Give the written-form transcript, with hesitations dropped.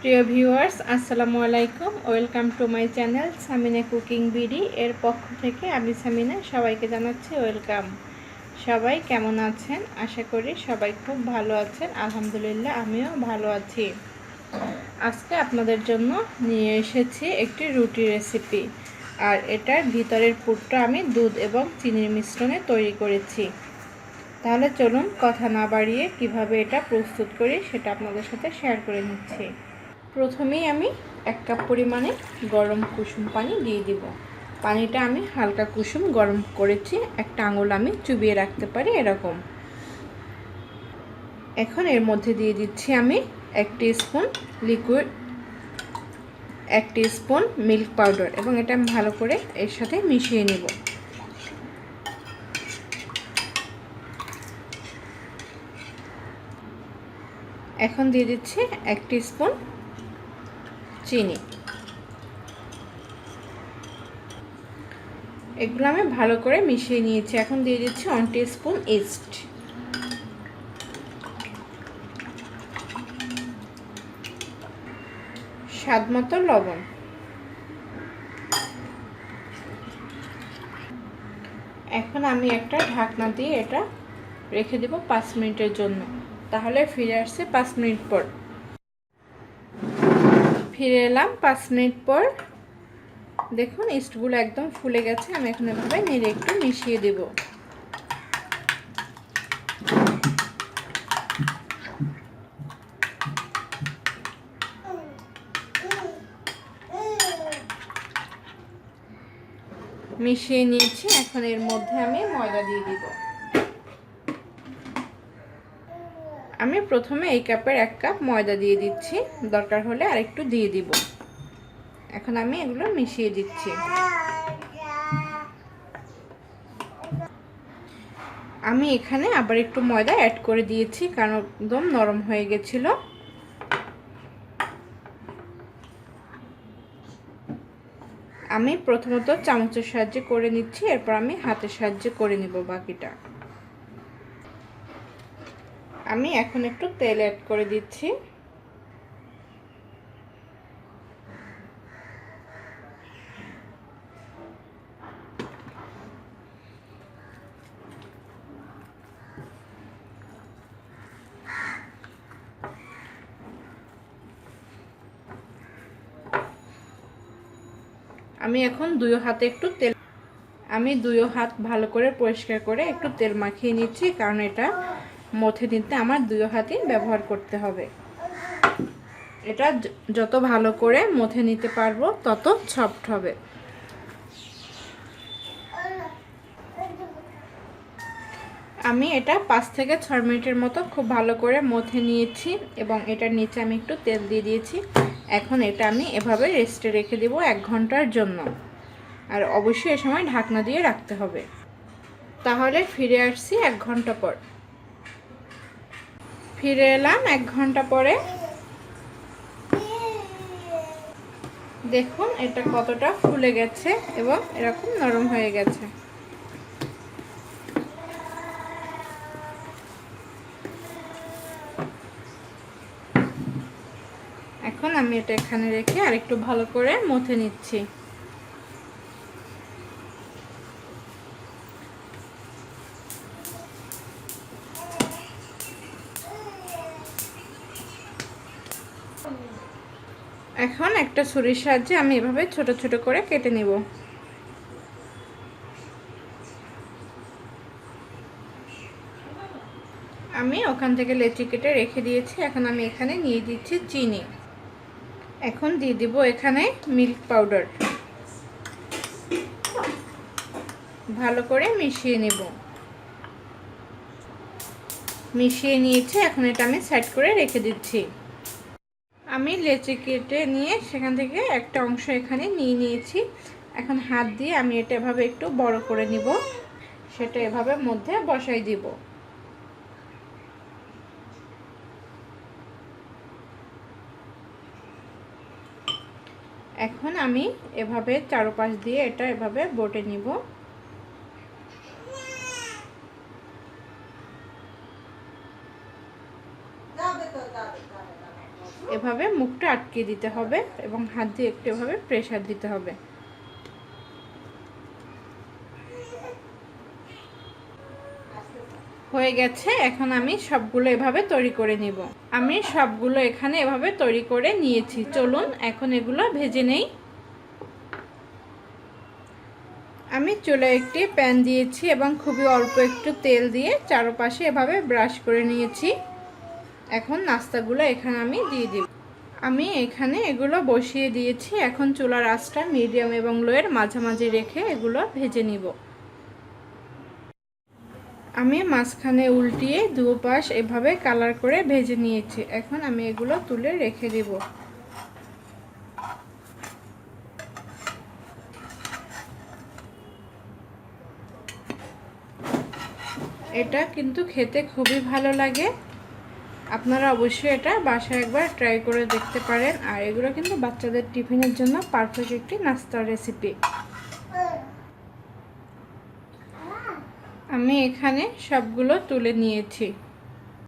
প্রিয় ভিউয়ার্স, আসসালামু আলাইকুম। Welcome to my channel Samina cooking BD এর পক্ষ থেকে আমি সামিনা সবাইকে জানাচ্ছি ওয়েলকাম। সবাই কেমন আছেন? আশা করি সবাই খুব ভালো আছেন। আলহামদুলিল্লাহ, আমিও ভালো আছি। আজকে আপনাদের জন্য নিয়ে এসেছি একটি রুটি রেসিপি, আর এটার ভিতরের পুরটা আমি দুধ এবং চিনির মিশ্রণে তৈরি করেছি। তাহলে চলুন কথা না বাড়িয়ে কিভাবে এটা প্রস্তুত করি সেটা আপনাদের সাথে শেয়ার করে নিচ্ছি। প্রথমেই আমি 1 কাপ পরিমাণে গরম কুসুম পানি দিয়ে দিব। পানিটা আমি হালকা কুসুম গরম করেছি, একটা আঙুল আমি চুবিয়ে রাখতে পারি এরকম। এখন এর মধ্যে দিয়ে দিচ্ছি আমি 1 teaspoon liquid, 1 teaspoon milk powder, এবং এটা আমি ভালো করে এর সাথে মিশিয়ে নিব। এখন দিয়ে দিচ্ছি 1 টিস্পুন চিনি। এগুলো আমি ভালো করে মিশিয়ে নিয়েছি। এখন দিয়ে দিচ্ছি 1 টিস্পুন ইস্ট। স্বাদ মতো লবণ। এখন আমি একটা ঢাকনা দিয়ে এটা রেখে দেব 5 মিনিটের জন্য। তাহলে ফিরে আসছে 5 মিনিট পর। ফিরে এলাম 5 মিনিট পর। দেখুন ইস্টগুলো একদম ফুলে গেছে। আমি এখন এভাবে নেড়ে একটু মিশিয়ে দেব। মিশিয়ে নিয়েছি। এখন এর মধ্যে আমি ময়দা দিয়ে দিব। আমি প্রথমে এই কাপের 1 কাপ ময়দা দিয়ে দিচ্ছি, দরকার হলে আরেকটু দিয়ে দিব। এখন আমি এগুলো মিশিয়ে দিচ্ছি। আমি এখানে আবার একটু ময়দা অ্যাড করে দিয়েছি, কারণ একদম নরম হয়ে গেছিল। আমি প্রথমত চামচের সাহায্যে করে নিচ্ছি, এরপর আমি হাতের সাহায্যে করে নিব বাকিটা। আমি এখন একটু তেল অ্যাড করে দিচ্ছি। আমি এখন দুই হাত ভালো করে পরিষ্কার করে একটু তেল মাখিয়ে নিচ্ছি, কারণ এটা মথে নিতে আমার 2 হাতই ব্যবহার করতে হবে। এটা যত ভালো করে মথে নিতে পারবো তত সফট হবে। আমি এটা 5 থেকে 6 মিনিটের মতো খুব ভালো করে মথে নিয়েছি, এবং এটার নিচে আমি একটু তেল দিয়ে দিয়েছি। এখন এটা আমি এভাবে রেস্টে রেখে দেব 1 ঘন্টার জন্য। আর অবশ্যই এ সময় ঢাকনা দিয়ে রাখতে হবে। তাহলে ফিরে আসছি 1 ঘন্টা পর। ফিরে এলাম 1 ঘন্টা পরে। দেখুন এটা কতটা ফুলে গেছে এবং এরকম নরম হয়ে গেছে। এখন আমি এটা এখানে রেখে আরেকটু ভালো করে মথে নিচ্ছি। এখন একটা ছুরির সাহায্যে আমি এভাবে ছোট ছোট করে কেটে নিব। আমি ওখান থেকে লেচি কেটে রেখে দিয়েছি। এখন আমি এখানে নিয়ে দিচ্ছি চিনি। এখন দিয়ে দিব এখানে মিল্ক পাউডার। ভালো করে মিশিয়ে নেব। মিশিয়ে নিয়েছি। এখন এটা আমি সাইড করে রেখে দিচ্ছি। আমি লেচি কেটে নিয়ে সেখান থেকে একটা অংশ এখানে নিয়ে নিয়েছি। এখন হাত দিয়ে আমি এটা এভাবে একটু বড় করে নিব। সেটা এভাবে মধ্যে বসাই দিব। এখন আমি এভাবে চারপাশ দিয়ে এটা এভাবে বটে নিব। এভাবে মুখটা আটকে দিতে হবে এবং হাত দিয়ে একটু এভাবে প্রেসার দিতে হবে। হয়ে গেছে। এখন আমি সবগুলো এভাবে তৈরি করে নিব। আমি সবগুলো এখানে এভাবে তৈরি করে নিয়েছি। চলুন এখন এগুলো ভেজে নেই। আমি চুলায় একটি প্যান দিয়েছি এবং খুবই অল্প একটু তেল দিয়ে চারপাশে এভাবে ব্রাশ করে নিয়েছি। এখন নাস্তাগুলো এখানে আমি দিয়ে দিব। আমি এখানে এগুলো বসিয়ে দিয়েছি। এখন চুলার আঁচটা মিডিয়াম এবং লোয়ের মাঝামাঝি রেখে এগুলো ভেজে নিব। আমি মাঝখানে উল্টিয়ে দুপাশ এভাবে কালার করে ভেজে নিয়েছি। এখন আমি এগুলো তুলে রেখে দেব। এটা কিন্তু খেতে খুবই ভালো লাগে। আপনারা অবশ্যই এটা বাসায় একবার ট্রাই করে দেখতে পারেন। আর এগুলো কিন্তু বাচ্চাদের টিফিনের জন্য পারফেক্ট একটি নাস্তার রেসিপি। আমি এখানে সবগুলো তুলে নিয়েছি।